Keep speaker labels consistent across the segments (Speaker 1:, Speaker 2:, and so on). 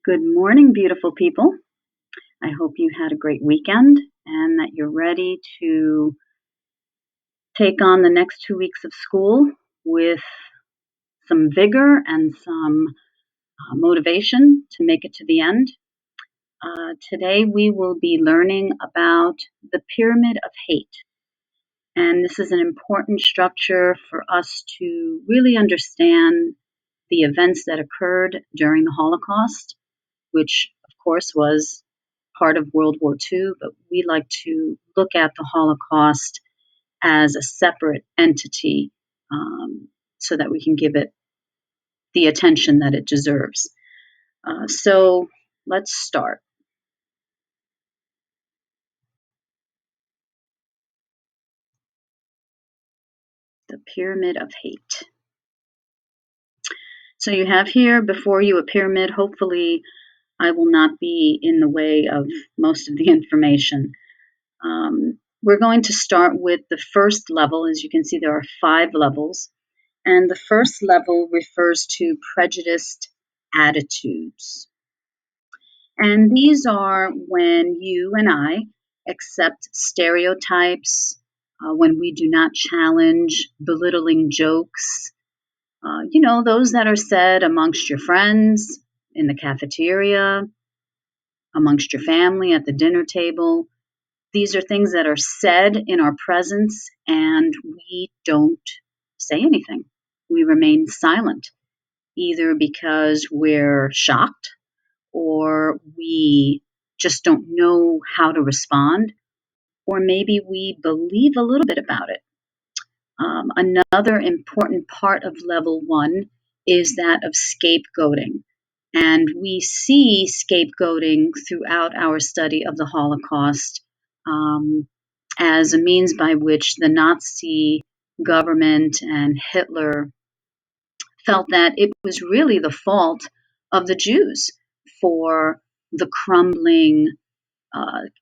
Speaker 1: Good morning, beautiful people. I hope you had a great weekend and that you're ready to take on the next 2 weeks of school with some vigor and some motivation to make it to the end. Today, we will be learning about the pyramid of hate. And this is an important structure for us to really understand the events that occurred during the Holocaust, which, of course, was part of World War II, but we like to look at the Holocaust as a separate entity so that we can give it the attention that it deserves. So let's start. The Pyramid of Hate. So you have here before you a pyramid. Hopefully, I will not be in the way of most of the information. We're going to start with the first level. As you can see, there are 5 levels. And the first level refers to prejudiced attitudes. And these are when you and I accept stereotypes, when we do not challenge belittling jokes, those that are said amongst your friends, in the cafeteria, amongst your family at the dinner table. These are things that are said in our presence, and we don't say anything. We remain silent, either because we're shocked or we just don't know how to respond, or maybe we believe a little bit about it. Another important part of level 1 is that of scapegoating. And we see scapegoating throughout our study of the Holocaust as a means by which the Nazi government and Hitler felt that it was really the fault of the Jews for the crumbling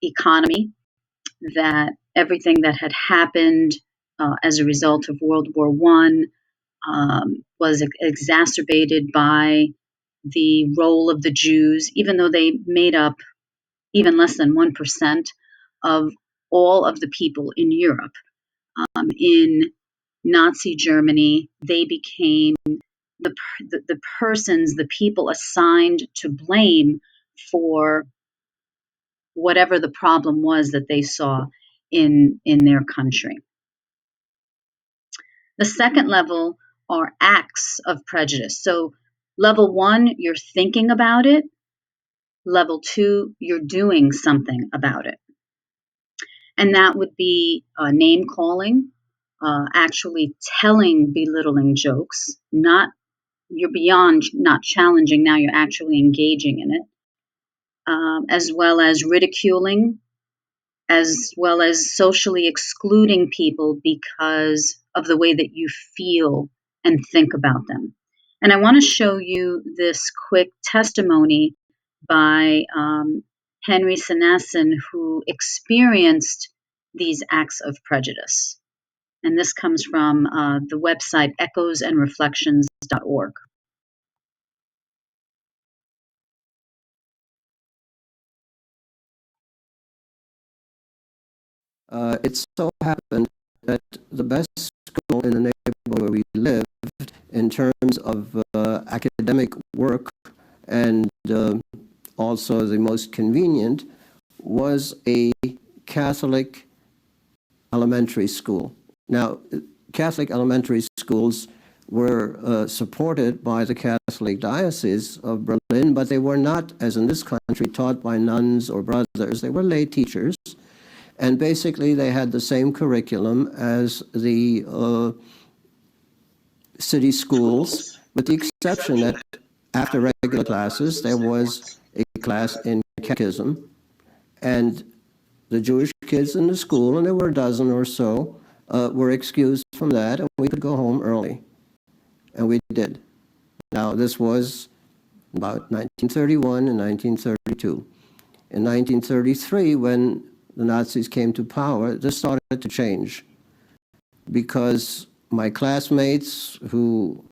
Speaker 1: economy, that everything that had happened as a result of World War I was exacerbated by the role of the Jews, even though they made up even less than 1% of all of the people in Europe. In Nazi Germany, they became the persons, the people assigned to blame for whatever the problem was that they saw in their country. The second level are acts of prejudice. So level 1, you're thinking about it. Level 2, you're doing something about it. And that would be name calling, actually telling belittling jokes. You're beyond not challenging, now you're actually engaging in it, as well as ridiculing, as well as socially excluding people because of the way that you feel and think about them. And I want to show you this quick testimony by Henry Senesin, who experienced these acts of prejudice. And this comes from the website echoesandreflections.org.
Speaker 2: It so happened that the best school in the neighborhood where we lived in terms of academic work and also the most convenient was a Catholic elementary school. Now, Catholic elementary schools were supported by the Catholic Diocese of Berlin, but they were not, as in this country, taught by nuns or brothers. They were lay teachers. And basically, they had the same curriculum as the city schools, with the exception that after regular classes, there was a class in catechism. And the Jewish kids in the school, and there were a dozen or so, were excused from that, and we could go home early. And we did. Now, this was about 1931 and 1932. In 1933, when the Nazis came to power, this started to change because my classmates who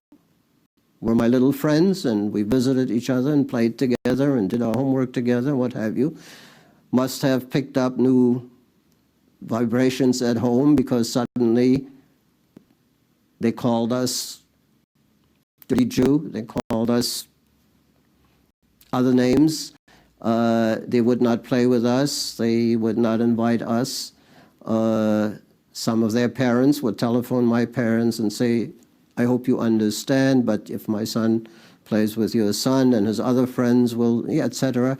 Speaker 2: were my little friends, and we visited each other and played together and did our homework together, what have you. Must have picked up new vibrations at home because suddenly they called us dirty Jew, they called us other names. They would not play with us, they would not invite us. Uh, some of their parents would telephone my parents and say, I hope you understand, but if my son plays with your son and his other friends will, yeah, etc.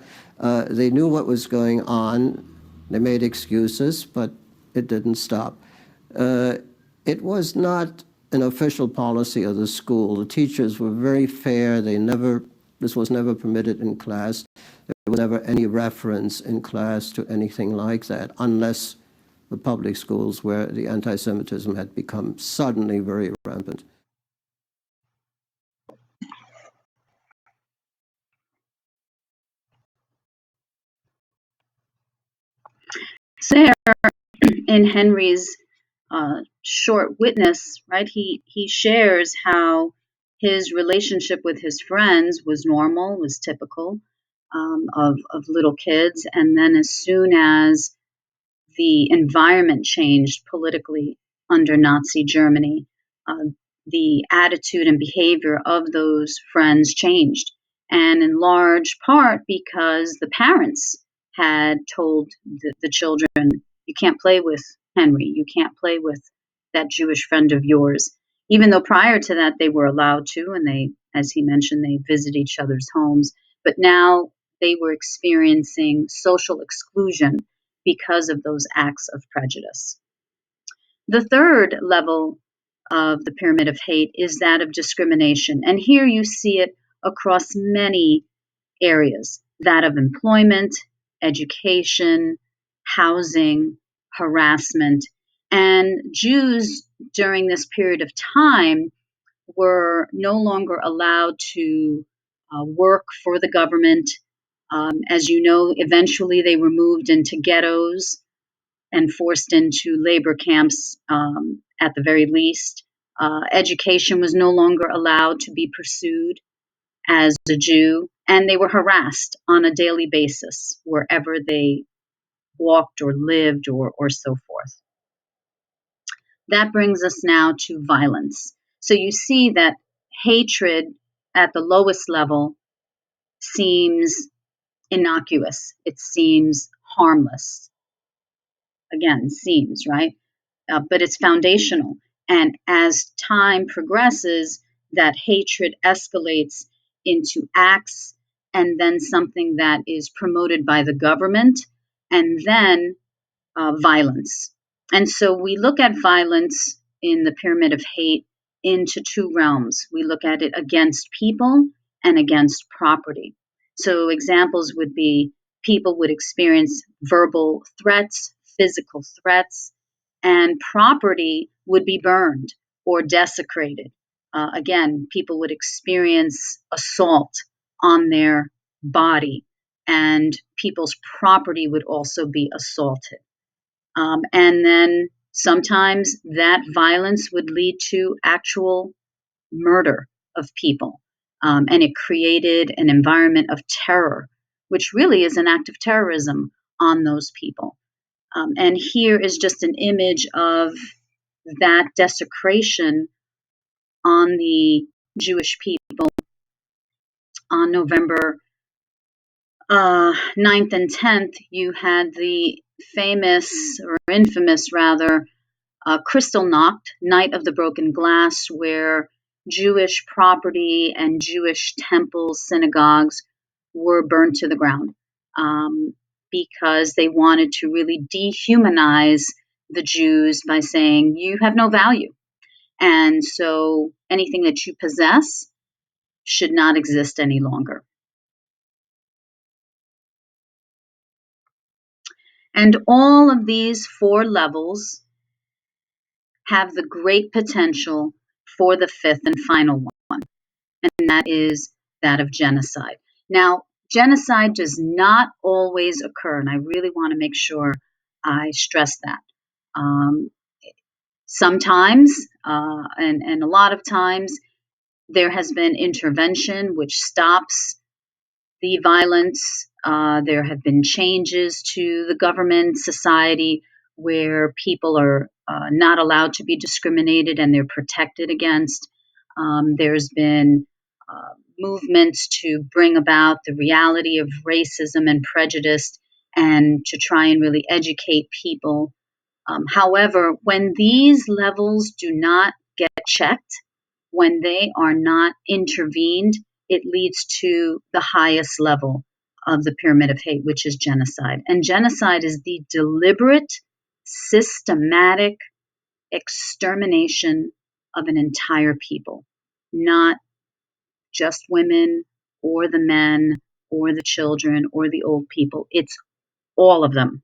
Speaker 2: They knew what was going on. They made excuses, but it didn't stop. Uh, it was not an official policy of the school. The teachers were very fair. This was never permitted in class. There was never any reference in class to anything like that, unless the public schools where the anti-Semitism had become suddenly very rampant.
Speaker 1: So there, in Henry's short witness, right, he shares how his relationship with his friends was normal, was typical of little kids, and then as soon as the environment changed politically under Nazi Germany. The attitude and behavior of those friends changed, and in large part because the parents had told the children, you can't play with Henry, you can't play with that Jewish friend of yours. Even though prior to that they were allowed to, and they, as he mentioned, they visit each other's homes, but now they were experiencing social exclusion because of those acts of prejudice. The third level of the pyramid of hate is that of discrimination. And here you see it across many areas, that of employment, education, housing, harassment. And Jews during this period of time were no longer allowed to work for the government. As you know, eventually they were moved into ghettos and forced into labor camps at the very least. Education was no longer allowed to be pursued as a Jew, and they were harassed on a daily basis wherever they walked or lived or so forth. That brings us now to violence. So you see that hatred at the lowest level seems innocuous, it seems harmless. Again, seems, right? But it's foundational. And as time progresses, that hatred escalates into acts and then something that is promoted by the government and then violence. And so we look at violence in the pyramid of hate into two realms. We look at it against people and against property. So examples would be people would experience verbal threats, physical threats, and property would be burned or desecrated. Again, people would experience assault on their body, and people's property would also be assaulted. And then sometimes that violence would lead to actual murder of people. And it created an environment of terror, which really is an act of terrorism on those people. And here is just an image of that desecration on the Jewish people on November 9th and 10th. You had the famous, or infamous rather, Kristallnacht, Night of the Broken Glass, where Jewish property and Jewish temples, synagogues were burned to the ground because they wanted to really dehumanize the Jews by saying, you have no value. And so anything that you possess should not exist any longer. And all of these four levels have the great potential for the fifth and final one, and that is that of genocide. Now, genocide does not always occur, and I really want to make sure I stress that. Um, Sometimes, and a lot of times, There has been intervention which stops the violence. There have been changes to the government, society, where people are not allowed to be discriminated and they're protected against. There's been movements to bring about the reality of racism and prejudice and to try and really educate people. However, when these levels do not get checked, when they are not intervened, it leads to the highest level of the pyramid of hate, which is genocide. And genocide is the deliberate, systematic extermination of an entire people, not just women or the men or the children or the old people. It's all of them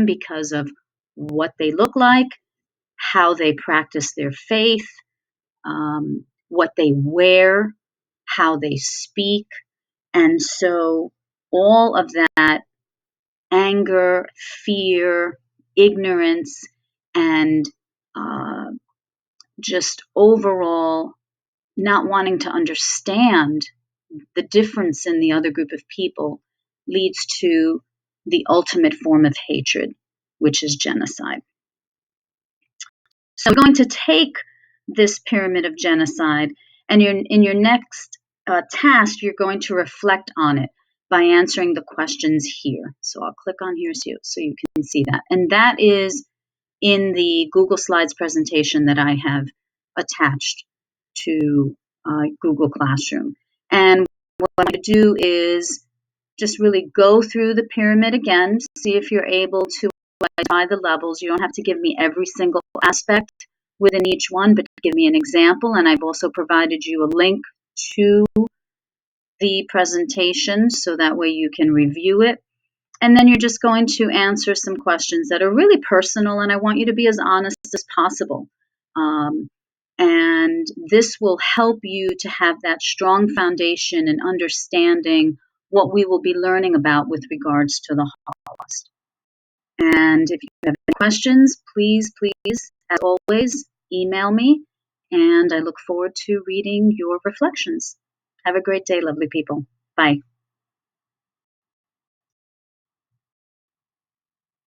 Speaker 1: because of what they look like, how they practice their faith, what they wear, how they speak. And so all of that anger, fear, ignorance, and uh, just overall not wanting to understand the difference in the other group of people leads to the ultimate form of hatred, which is genocide. So I'm going to take this pyramid of genocide, and in your next task, you're going to reflect on it by answering the questions here. So I'll click on here so you can see that. And that is in the Google Slides presentation that I have attached to Google Classroom. And what I'm going to do is just really go through the pyramid again, see if you're able to identify the levels. You don't have to give me every single aspect within each one, but give me an example. And I've also provided you a link to the presentation so that way you can review it. And then you're just going to answer some questions that are really personal, and I want you to be as honest as possible. And this will help you to have that strong foundation and understanding what we will be learning about with regards to the Holocaust. And if you have any questions, please, as always, email me, and I look forward to reading your reflections. Have a great day, lovely people. Bye.